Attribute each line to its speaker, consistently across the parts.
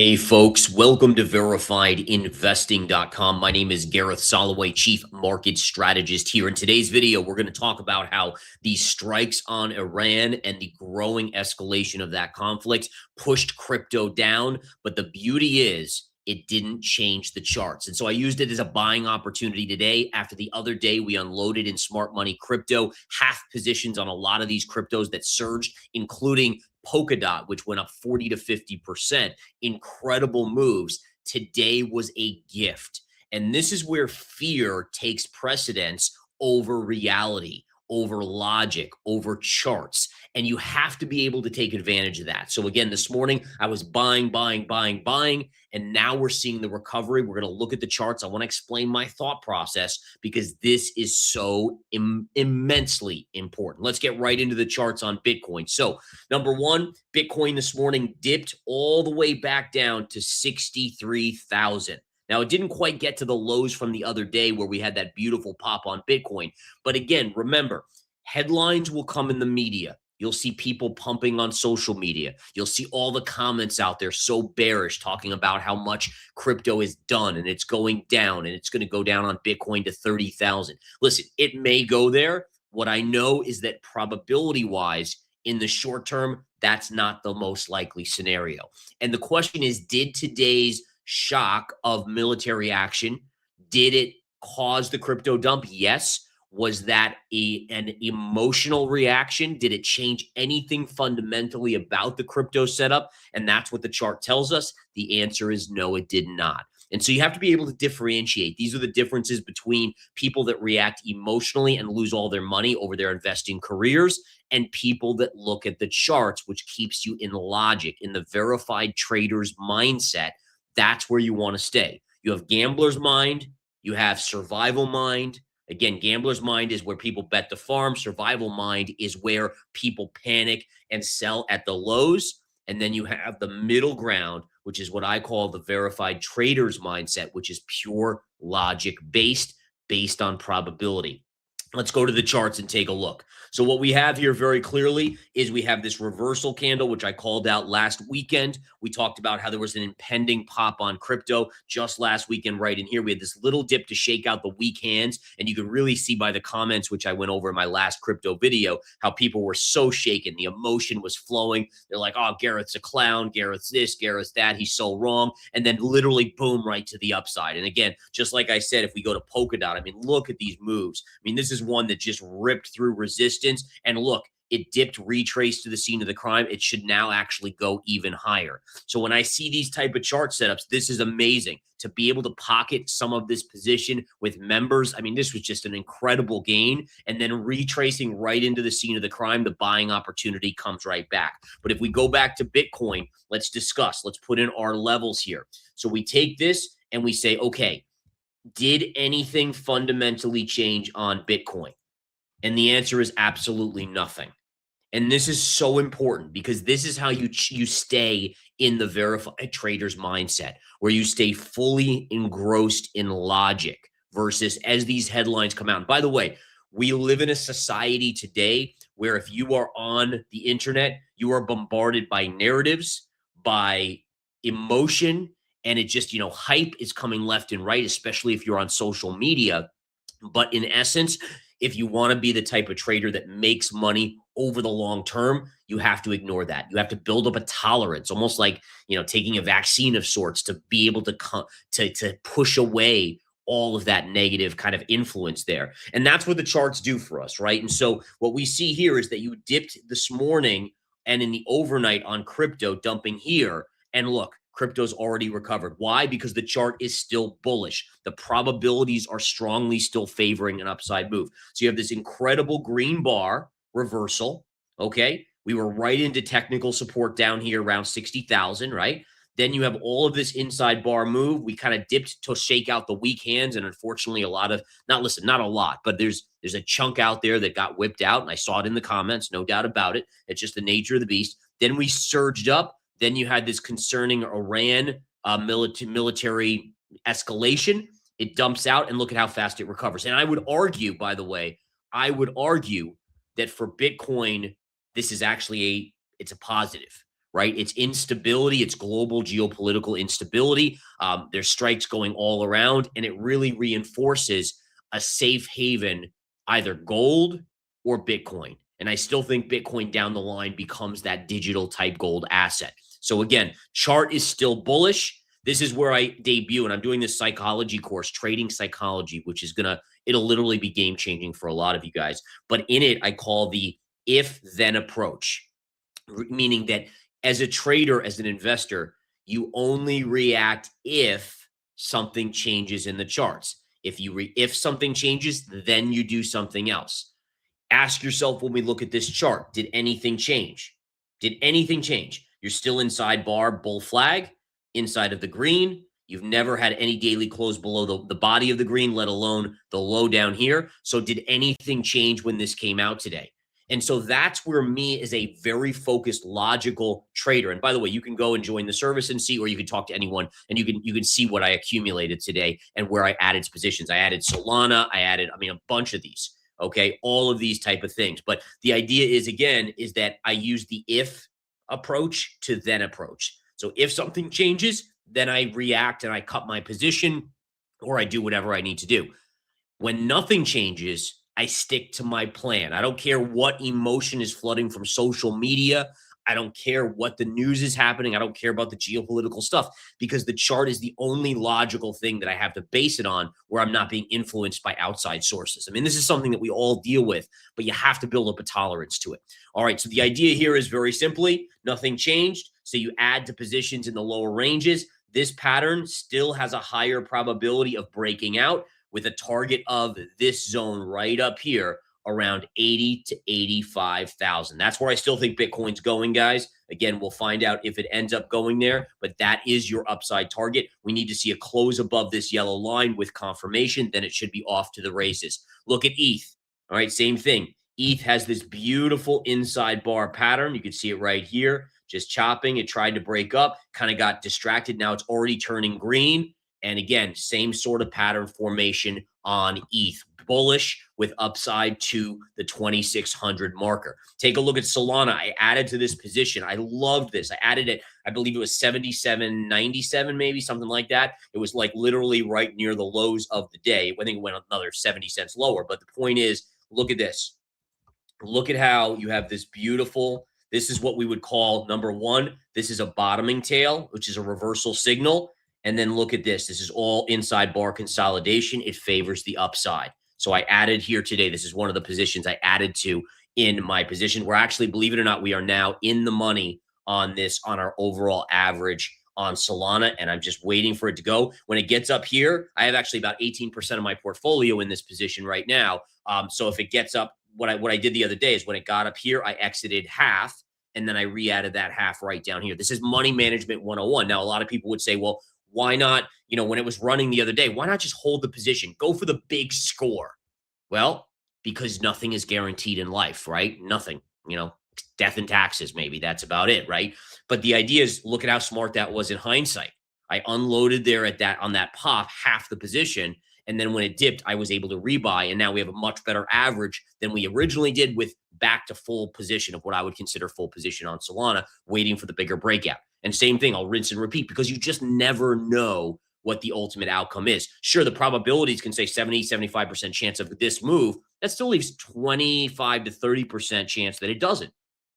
Speaker 1: Hey folks, welcome to verifiedinvesting.com. My name is Gareth Soloway, Chief Market Strategist here. In today's video, we're going to talk about how these strikes on Iran and the growing escalation of that conflict pushed crypto down. But the beauty is it didn't change the charts. And so I used it as a buying opportunity today. After the other day, we unloaded in smart money crypto, half positions on a lot of these cryptos that surged, including Polkadot, which went up 40 to 50%. Incredible moves. Today was a gift. And this is where fear takes precedence over reality, over logic, over charts. And you have to be able to take advantage of that. So again, this morning I was buying, and now we're seeing the recovery. We're going to look at the charts. I want to explain my thought process because this is so immensely important. Let's get right into the charts on Bitcoin. So number one, Bitcoin this morning dipped all the way back down to 63,000. Now, it didn't quite get to the lows from the other day where we had that beautiful pop on Bitcoin. But again, remember, headlines will come in the media. You'll see people pumping on social media. You'll see all the comments out there so bearish talking about how much crypto is done and it's going down and it's going to go down on Bitcoin to 30,000. Listen, it may go there. What I know is that probability-wise, in the short term, that's not the most likely scenario. And the question is, did today's shock of military action, did it cause the crypto dump? Yes. Was that an emotional reaction? Did it change anything fundamentally about the crypto setup? And that's what the chart tells us. The answer is no, it did not. And so you have to be able to differentiate. These are the differences between people that react emotionally and lose all their money over their investing careers and people that look at the charts, which keeps you in logic, in the verified trader's mindset. That's where you want to stay. You have gambler's mind, you have survival mind. Again, gambler's mind is where people bet the farm. Survival mind is where people panic and sell at the lows. And then you have the middle ground, which is what I call the verified trader's mindset, which is pure logic based on probability. Let's go to the charts and take a look. So what we have here very clearly is we have this reversal candle, which I called out last weekend. We talked about how there was an impending pop on crypto just last weekend. Right in here, we had this little dip to shake out the weak hands. And you can really see by the comments, which I went over in my last crypto video, how people were so shaken. The emotion was flowing. They're like, oh, Gareth's a clown. Gareth's this, Gareth's that. He's so wrong. And then literally boom, right to the upside. And again, just like I said, if we go to Polkadot, I mean, look at these moves. I mean, this is one that just ripped through resistance. And look, it dipped, retraced to the scene of the crime. It should now actually go even higher. So when I see these type of chart setups, this is amazing to be able to pocket some of this position with members. I mean, this was just an incredible gain. And then retracing right into the scene of the crime, the buying opportunity comes right back. But if we go back to Bitcoin, let's discuss. Let's put in our levels here. So we take this and we say, okay, did anything fundamentally change on Bitcoin? And the answer is absolutely nothing. And this is so important because this is how you stay in the verified trader's mindset, where you stay fully engrossed in logic versus as these headlines come out. And by the way, we live in a society today where if you are on the internet, you are bombarded by narratives, by emotion, and it just, hype is coming left and right, especially if you're on social media. But in essence, if you want to be the type of trader that makes money over the long term, you have to ignore that. You have to build up a tolerance, almost like, taking a vaccine of sorts to be able to push away all of that negative kind of influence there. And that's what the charts do for us, right? And so what we see here is that you dipped this morning and in the overnight on crypto, dumping here. And look, crypto's already recovered. Why? Because the chart is still bullish. The probabilities are strongly still favoring an upside move. So you have this incredible green bar reversal. Okay. We were right into technical support down here around 60,000, right? Then you have all of this inside bar move. We kind of dipped to shake out the weak hands. And unfortunately, not a lot, but there's a chunk out there that got whipped out. And I saw it in the comments, no doubt about it. It's just the nature of the beast. Then we surged up. Then you had this concerning Iran military escalation. It dumps out, and look at how fast it recovers. And I would argue, by the way, that for Bitcoin, this is actually it's a positive, right? It's instability. It's global geopolitical instability. There's strikes going all around, and it really reinforces a safe haven, either gold or Bitcoin. And I still think Bitcoin down the line becomes that digital type gold asset. So again, chart is still bullish. This is where I debut, and I'm doing this psychology course, trading psychology, which is it'll literally be game changing for a lot of you guys. But in it, I call the if then approach, meaning that as a trader, as an investor, you only react if something changes in the charts. If something changes, then you do something else. Ask yourself, when we look at this chart, did anything change? Did anything change? You're still inside bar bull flag, inside of the green. You've never had any daily close below the body of the green, let alone the low down here. So did anything change when this came out today? And so that's where me as a very focused, logical trader. And by the way, you can go and join the service and see, or you can talk to anyone and you can see what I accumulated today and where I added positions. I added Solana. A bunch of these. Okay, all of these type of things. But the idea is, again, is that I use the if approach to then approach. So if something changes, then I react and I cut my position or I do whatever I need to do. When nothing changes, I stick to my plan. I don't care what emotion is flooding from social media. I don't care what the news is happening. I don't care about the geopolitical stuff, because the chart is the only logical thing that I have to base it on, where I'm not being influenced by outside sources. I mean, this is something that we all deal with, but you have to build up a tolerance to it. All right, so the idea here is very simply, nothing changed. So you add to positions in the lower ranges. This pattern still has a higher probability of breaking out, with a target of this zone right up here, around 80 to 85,000. That's where I still think Bitcoin's going, guys. Again, we'll find out if it ends up going there, but that is your upside target. We need to see a close above this yellow line with confirmation, then it should be off to the races. Look at ETH. All right, same thing. ETH has this beautiful inside bar pattern. You can see it right here, just chopping. It tried to break up, kind of got distracted. Now it's already turning green. And again, same sort of pattern formation on ETH. Bullish with upside to the 2,600 marker. Take a look at Solana. I added to this position. I loved this. I added it, I believe it was 77.97, maybe something like that. It was like literally right near the lows of the day. I think it went another 70 cents lower. But the point is, look at this. Look at how you have this beautiful, this is what we would call, number one, this is a bottoming tail, which is a reversal signal. And then look at this. This is all inside bar consolidation. It favors the upside. So I added here today. This is one of the positions I added to in my position. We're actually, believe it or not, we are now in the money on this, on our overall average on Solana, and I'm just waiting for it to go. When it gets up here, I have actually about 18% of my portfolio in this position right now. So if it gets up, what I did the other day is when it got up here, I exited half, and then I re-added that half right down here. This is money management 101. Now, a lot of people would say, well, why not, when it was running the other day, why not just hold the position? Go for the big score. Well, because nothing is guaranteed in life, right? Nothing, death and taxes, maybe that's about it, right? But the idea is, look at how smart that was in hindsight. I unloaded there on that pop, half the position. And then when it dipped, I was able to rebuy. And now we have a much better average than we originally did, with back to full position of what I would consider full position on Solana, waiting for the bigger breakout. And same thing, I'll rinse and repeat, because you just never know what the ultimate outcome is. Sure, the probabilities can say 70, 75% chance of this move. That still leaves 25 to 30% chance that it doesn't.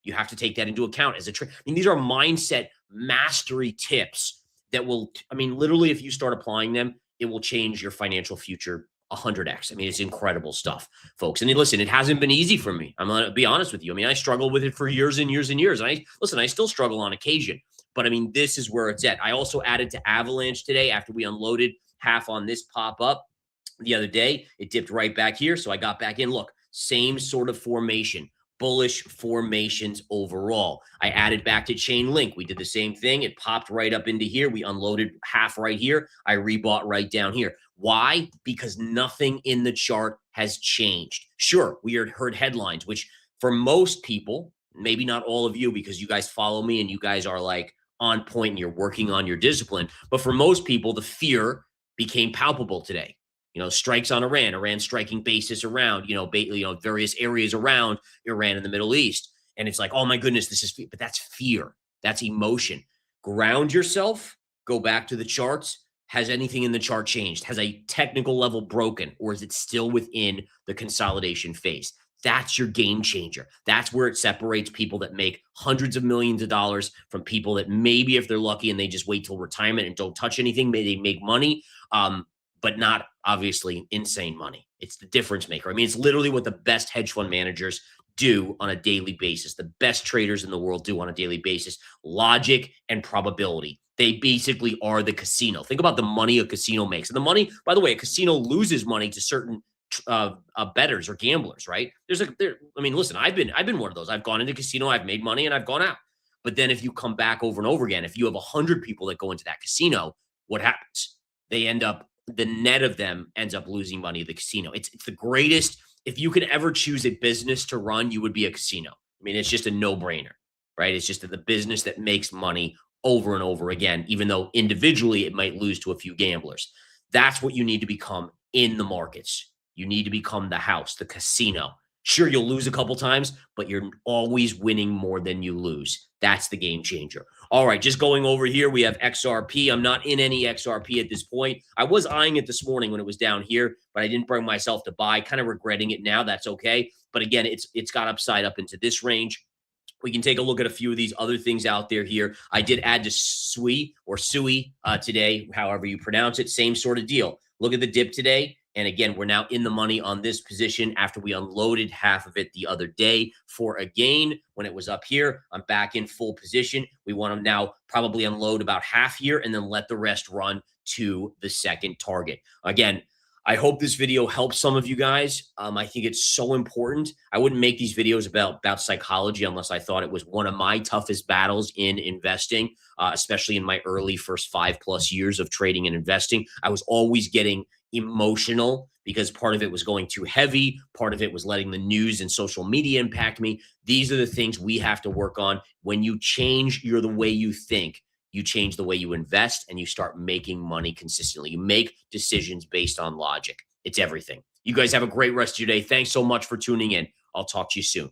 Speaker 1: You have to take that into account as a trade. These are mindset mastery tips that will, literally, if you start applying them, it will change your financial future 100x. It's incredible stuff, folks. And listen, it hasn't been easy for me. I'm going to be honest with you. I struggled with it for years and years and years. And I still struggle on occasion. But this is where it's at. I also added to Avalanche today after we unloaded half on this pop up the other day. It dipped right back here. So I got back in. Look, same sort of formation, bullish formations overall. I added back to Chainlink. We did the same thing. It popped right up into here. We unloaded half right here. I rebought right down here. Why? Because nothing in the chart has changed. Sure, we heard headlines, which for most people, maybe not all of you, because you guys follow me and you guys are like on point and you're working on your discipline. But for most people, the fear became palpable today. Strikes on Iran striking bases around, various areas around Iran in the Middle East. And it's like, oh my goodness, but that's fear. That's emotion. Ground yourself, go back to the charts. Has anything in the chart changed? Has a technical level broken, or is it still within the consolidation phase? That's your game changer. That's where it separates people that make hundreds of millions of dollars from people that maybe, if they're lucky and they just wait till retirement and don't touch anything, maybe they make money, but not obviously insane money. It's the difference maker. I mean, it's literally what the best hedge fund managers do on a daily basis. The best traders in the world do on a daily basis. Logic and probability. They basically are the casino. Think about the money a casino makes. And the money, by the way, a casino loses money to certain bettors or gamblers, right? I mean, listen, I've been one of those. I've gone into casino, I've made money, and I've gone out. But then if you come back over and over again, if you have 100 people that go into that casino, what happens? They end up, the net of them ends up losing money at the casino. It's the greatest. If you could ever choose a business to run, you would be a casino. I mean, it's just a no-brainer, right? It's just the business that makes money over and over again, even though individually it might lose to a few gamblers. That's what you need to become in the markets. You need to become the house, the casino. Sure, you'll lose a couple times, but you're always winning more than you lose. That's the game changer. All right, just going over here, we have XRP. I'm not in any XRP at this point. I was eyeing it this morning when it was down here, but I didn't bring myself to buy. Kind of regretting it now. That's okay. But again, it's got upside up into this range. We can take a look at a few of these other things out there here. I did add to SUI or SUI today, however you pronounce it. Same sort of deal. Look at the dip today. And again, we're now in the money on this position after we unloaded half of it the other day for a gain when it was up here. I'm back in full position. We want to now probably unload about half here and then let the rest run to the second target. Again, I hope this video helps some of you guys. I think it's so important. I wouldn't make these videos about psychology unless I thought it was one of my toughest battles in investing, especially in my early first 5+ years of trading and investing. I was always getting emotional because part of it was going too heavy. Part of it was letting the news and social media impact me. These are the things we have to work on. When you change the way you think, you change the way you invest and you start making money consistently. You make decisions based on logic. It's everything. You guys have a great rest of your day. Thanks so much for tuning in. I'll talk to you soon.